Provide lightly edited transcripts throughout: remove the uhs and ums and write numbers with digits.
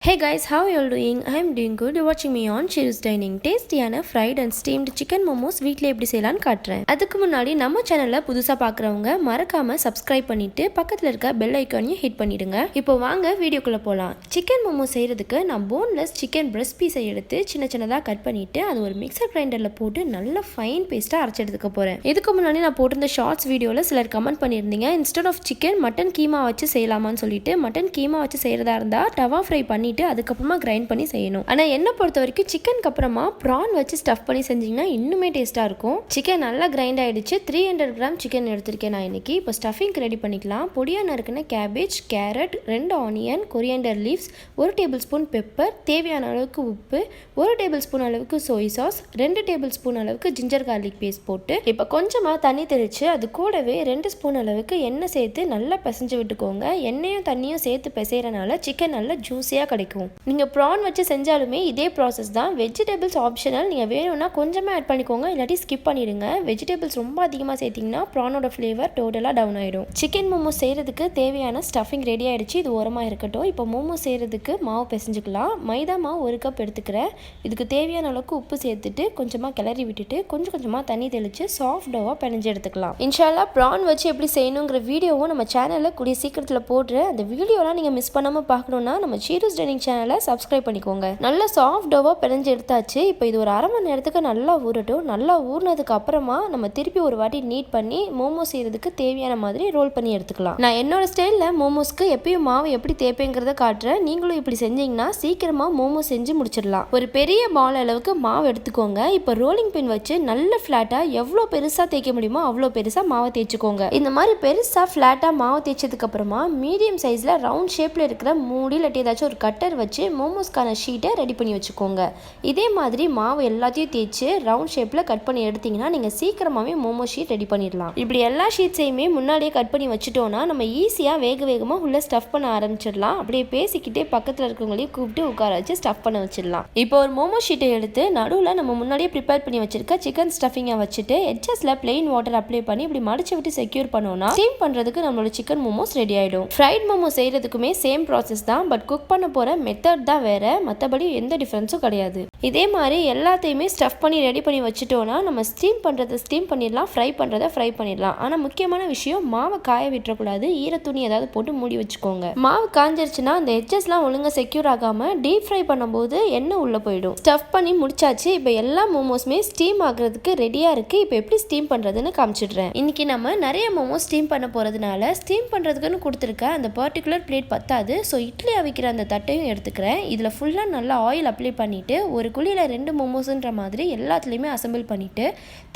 Hey guys, how are you all doing? I am doing good. You're watching me on Sheeru's Dining. Tastiயான fried and steamed chicken momos வீட்ல எப்படி செய்யலாம்னு காட்டுறேன். அதுக்கு முன்னாடி நம்ம சேனல்ல புதுசா பார்க்கறவங்க மறக்காம subscribe பண்ணிட்டு பக்கத்துல இருக்க bell icon-ஐயும் hit பண்ணிடுங்க. இப்போ வாங்க வீடியோக்குள்ள போலாம். chicken momos செய்யறதுக்கு நான் boneless chicken breast piece-ஐ எடுத்து சின்னதா கட் பண்ணிட்டு அது ஒரு மிக்ஸர் கிரைண்டர்ல போட்டு நல்ல ஃபைன் பேஸ்டா அரைச்சு எடுத்துக்க போறேன். இதுக்கு முன்னாடி நான் போட்டிருந்த ஷார்ட்ஸ் வீடியோல சிலர் கமெண்ட் பண்ணிருந்தீங்க instead of chicken mutton keema வச்சு செய்யலாமான்னு சொல்லிட்டு மட்டன் கீமா வச்சு செய்யறதா இருந்தா தவா ஃப்ரை பண்ணி அதுக்கப்புறமா கிரைண்ட் பண்ணி செய்யணும். ஆனா என்ன பொறுத்த வரைக்கும் சிக்கனுக்கு அப்புறமா ப்ரான் வச்சு ஸ்டஃப் பண்ணி செஞ்சீங்கன்னா இன்னுமே டேஸ்டா இருக்கும். சிக்கன் நல்லா கிரைண்ட் ஆயிடுச்சு. 300 கிராம் சிக்கன் எடுத்திருக்கேன் நான் இன்னைக்கு. இப்போ ஸ்டஃபிங் ரெடி பண்ணிக்கலாம். பொடியா நறுக்குன cabbage, carrot, 2 onion, coriander leaves, 1 tablespoon pepper, தேவையான அளவுக்கு உப்பு, 1 டேபிள் ஸ்பூன் அளவுக்கு சோய் சாஸ், 2 டேபிள் ஸ்பூன் அளவுக்கு ஜிஞ்சர் கார்லிக் பேஸ்ட் போட்டு இப்போ கொஞ்சமா தண்ணி தெளிச்சு அது கூடவே 2 ஸ்பூன் அளவுக்கு எண்ணெய் சேர்த்து நல்லா பிசைஞ்சு விட்டுக்கோங்க. எண்ணெயும் தண்ணியும் சேர்த்து பிசைறனால சிக்கன் நல்லா ஜூஸியா கிடைக்கும். நீங்க ப்ரான் வச்சு செஞ்சாலுமே இதே ப்ராசஸ் தான். Vegetables optional. நீங்க வேணும்னா கொஞ்சமா ஆட் பண்ணிக்கோங்க, இல்லாட்டி ஸ்கிப் பண்ணிடுங்க. வெஜிடபிள்ஸ் ரொம்ப அதிகமாக சேர்த்தீங்கன்னா ப்ரானோட ஃப்ளேவர் டோட்டலாக டவுன் ஆயிடும். சிக்கன் மோமோஸ் செய்யறதுக்கு தேவையான ஸ்டஃபிங் ரெடி ஆயிடுச்சு. இது ஓரமாக இருக்கட்டும். இப்போ மோமோஸ் செய்யறதுக்கு மாவு பிசைஞ்சுக்கலாம். மைதா மாவு 1 கப் எடுத்துக்கிறேன். இதுக்கு தேவையான அளவுக்கு உப்பு சேர்த்துட்டு கொஞ்சமா கிளறி விட்டுட்டு கொஞ்சமா தண்ணி தெளிச்சு சாஃப்ட் டோவா பிணைஞ்சு எடுத்துக்கலாம். இன்ஷால்லா ப்ரான் வச்சு எப்படி செய்யணுங்கிற வீடியோவும் நம்ம சேனல்ல கூடிய சீக்கிரத்தில் போடுறேன். அந்த வீடியோலாம் நீங்க மிஸ் பண்ணாம பார்க்கணும்னா நம்ம ஷீரூஸ் டைனிங் சேனலை சப்ஸ்கிரைப் பண்ணிக்கோங்க. நல்லா சாஃப்ட் டோவா பிணைஞ்சு எடுத்தாச்சு. இப்போ இது ஒரு 1/2 மணி நேரத்துக்கு நல்லா ஊறட்டும். நல்லா ஊறினதுக்கு அப்புறமா நம்ம திருப்பி ஒரு வாட்டி நீட் பண்ணி மோமோஸ் செய்யறதுக்கு தேவையான மாதிரி ரோல் பண்ணி எடுத்துக்கலாம். நான் என்னோட ஸ்டைல்ல மோமோஸ்க்கு எப்பயும் மாவு எப்படி தேய்ப்பேங்கிறத காட்டுறேன். நீங்களும் இப்படி செஞ்சீங்கன்னா சீக்கிரமா மோமோஸ் செஞ்சு முடிச்சிடலாம். ஒரு பெரிய பால் அளவுக்கு மாவு எடுத்துக்கோங்க. இப்போ ரோலிங் பின் வச்சு நல்ல ஃபிளாட்டா எவ்வளோ பெருசா தேய்க்க முடியுமோ அவ்வளோ பெருசா மாவை தேய்ச்சிக்கோங்க. இந்த மாதிரி பெருசா ஃபிளாட்டா மாவு தேய்ச்சதுக்கு அப்புறமா மீடியம் சைஸ்ல ரவுண்ட் ஷேப்ல இருக்கிற மூடி இல்லாட்டி ஏதாச்சும் ஒரு கட்டர் வச்சு மோமோஸ்க்கான ஷீட்டை ரெடி பண்ணி வச்சுக்கோங்க. இதே மாதிரி மாவு எல்லாத்தையும் தேய்ச்சி ரவுண்ட் ஷேப்பில் கட் பண்ணி எடுத்தீங்கன்னா நீங்கள் சீக்கிரமாகவே மோமோ ஷீட் ரெடி பண்ணிடலாம். இப்படி எல்லா ஷீட்ஸையுமே முன்னாடியே கட் பண்ணி வச்சுட்டோன்னா நம்ம ஈஸியாக வேகமாக உள்ள ஸ்டஃப் பண்ண ஆரம்பிச்சிடலாம். அப்படியே பேசிக்கிட்டே பக்கத்தில் இருக்கிறவங்களையும் கூப்பிட்டு உட்கார வச்சு ஸ்டஃப் பண்ண வச்சிடலாம். இப்போ ஒரு மோமோ ஷீட்டை எடுத்து நடுவில் நம்ம முன்னாடியே ப்ரிப்பேர் பண்ணி வச்சிருக்க சிக்கன் ஸ்டஃபிங்கை வச்சுட்டு எட்ஜஸ்ல பிளெயின் வாட்டர் அப்ளை பண்ணி இப்படி மடிச்சு விட்டு செக்யூர் பண்ணோம்னா ஸ்டீம் பண்ணுறதுக்கு நம்மளோட சிக்கன் மோமோஸ் ரெடி ஆகிடும். ஃப்ரைட் மோமோ செய்யறதுக்குமே சேம் ப்ராசஸ் தான். பட் குக் பண்ண போகிற மெத்தட் தான் வேற. மற்றபடி எந்த டிஃப்ரென்ஸும் கிடையாது. இதே மாதிரி எல்லாத்தையுமே ஸ்டஃப் பண்ணி ரெடி பண்ணி வச்சுட்டோன்னா நம்ம ஸ்டீம் பண்ணுறதை ஸ்டீம் பண்ணிடலாம், ஃப்ரை பண்ணுறதை ஃப்ரை பண்ணிடலாம். ஆனால் முக்கியமான விஷயம் மாவை காய விட்டுறக்கூடாது. ஈர துணி ஏதாவது போட்டு மூடி வச்சுக்கோங்க. மாவு காஞ்சிருச்சுன்னா அந்த எட்ஜஸ்லாம் ஒழுங்காக செக்யூர் ஆகாமல் டீப் ஃப்ரை பண்ணும்போது எண்ணெய் உள்ளே போயிடும். ஸ்டஃப் பண்ணி முடிச்சாச்சு. இப்போ எல்லா மோமோஸுமே ஸ்டீம் ஆகுறதுக்கு ரெடியாக இருக்குது. இப்போ எப்படி ஸ்டீம் பண்ணுறதுன்னு காமிச்சிடுறேன். இன்னைக்கு நம்ம நிறைய மோமோஸ் ஸ்டீம் பண்ண போகிறதுனால ஸ்டீம் பண்ணுறதுக்குன்னு கொடுத்துருக்க அந்த பர்டிகுலர் பிளேட் பத்தாது. ஸோ இட்லி அவிக்கிற அந்த தட்டையும் எடுத்துக்கிறேன். இதில் ஃபுல்லாக நல்லா ஆயில் அப்ளை பண்ணிவிட்டு ஒரு குழியில் 2 மோமோஸ்ன்ற மாதிரி எல்லாத்துலேயுமே அசம்பிள் பண்ணிவிட்டு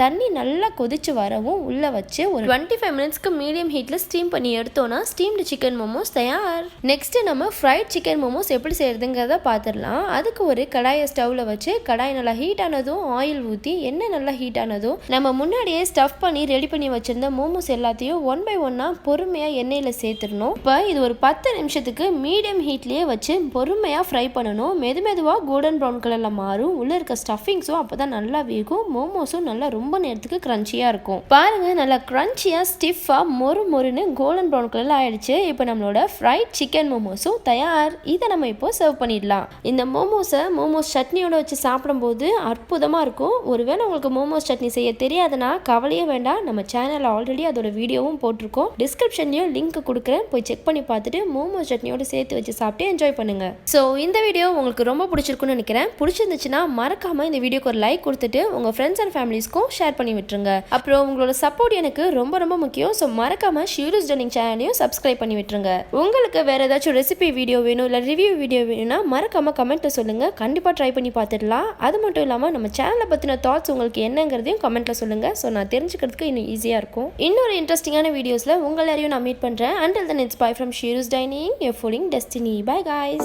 தண்ணி நல்லா கொதிச்சு வரவும் உள்ளே வச்சு ஒரு 25 மினிட்ஸ்க்கு மீடியம் ஹீட்டில் ஸ்டீம் பண்ணி எடுத்தோன்னா ஸ்டீம்டு சிக்கன் மோமோஸ் தயார். நெக்ஸ்ட் நம்ம ஃப்ரைட் சிக்கன் மோமோஸ் எப்படி செய்யறதுங்கிறத பார்த்துடலாம். அதுக்கு ஒரு கடாயை ஸ்டவ்வில் வச்சு கடாய் நல்லா ஹீட் ஆனதும் ஆயில் ஊற்றி எண்ணெய் நல்லா ஹீட் ஆனதும் நம்ம முன்னாடியே ஸ்டஃப் பண்ணி ரெடி பண்ணி வச்சிருந்த மோமோஸ் எல்லாத்தையும் 1 by 1 பொறுமையாக எண்ணெயில் சேர்த்துடணும். இப்போ இது ஒரு 10 நிமிஷத்துக்கு மீடியம் ஹீட்லேயே வச்சு பொறுமையாக ஃப்ரை பண்ணணும். மெதுவாக கோல்டன் ப்ரௌன் கலர்ல மாறும். உள்ள இருக்க ஸ்டஃபிங்ஸும் அப்பதான் நல்லா வேகும். மோமோஸும் நல்லா ரொம்ப நேரத்துக்கு கிரன்ச்சியா இருக்கும். பாருங்க நல்லா கிரன்ச்சியா ஸ்டிஃபா மொறுன்னு கோல்டன் ப்ரௌன் கலர்ல ஆயிடுச்சு. இப்போ நம்மளோட ஃப்ரைட் சிக்கன் மோமோஸும் தயார். இதை நம்ம இப்போ சர்வ் பண்ணிடலாம். இந்த மோமோஸ் சட்னியோட வச்சு சாப்பிடும்போது அற்புதமா இருக்கும். ஒருவேளை உங்களுக்கு மோமோஸ் சட்னி செய்ய தெரியாதுன்னா கவலையே வேண்டாம். நம்ம சேனல்ல ஆல்ரெடி அதோட வீடியோவும் போட்டிருக்கோம். டிஸ்கிரிப்ஷன்லயும் லிங்க் கொடுக்குறேன். போய் செக் பண்ணி பார்த்துட்டு மோமோஸ் சட்னியோட சேர்த்து வச்சு சாப்பிட்டு என்ஜாய் பண்ணுங்க. ஸோ இந்த வீடியோ உங்களுக்கு ரொம்ப பிடிச்சிருக்குன்னு நினைக்கிறேன். பிடிச்சிருந்துச்சுன்னா மறக்காம இந்த வீடியோக்கு ஒரு லைக் கொடுத்துட்டு உங்க ஃப்ரெண்ட்ஸ் அண்ட் ஃபேமிலிஸ்க்கும் ஷேர் பண்ணி விட்டுருங்க. அப்புறம் உங்களோட சப்போர்ட் எனக்கு ரொம்ப முக்கியம். ஸோ மறக்காம ஷீரூஸ் டைனிங் சேனலையும் சப்ஸ்கிரைப் பண்ணி விட்டுருங்க. உங்களுக்கு வேற ஏதாச்சும் ரெசிபி வீடியோ வேணும் இல்லை ரிவ்யூ வீடியோ வேணும்னா மறக்காம கமெண்ட்ல சொல்லுங்க. கண்டிப்பா ட்ரை பண்ணி பார்த்துடலாம். அது மட்டும் இல்லாம நம்ம சேனலை பத்தின தாட்ஸ் உங்களுக்கு என்னங்கிறதையும் கமெண்ட்ல சொல்லுங்க. ஸோ நான் தெரிஞ்சுக்கிறதுக்கு இன்னும் ஈஸியா இருக்கும். இன்னொரு இன்ட்ரெஸ்டிங்கான வீடியோஸ்ல உங்க எல்லாரையும் நான் மீட் பண்றேன். Until then, it's bye from Sheeru's Dining, your fooding destiny. Bye guys.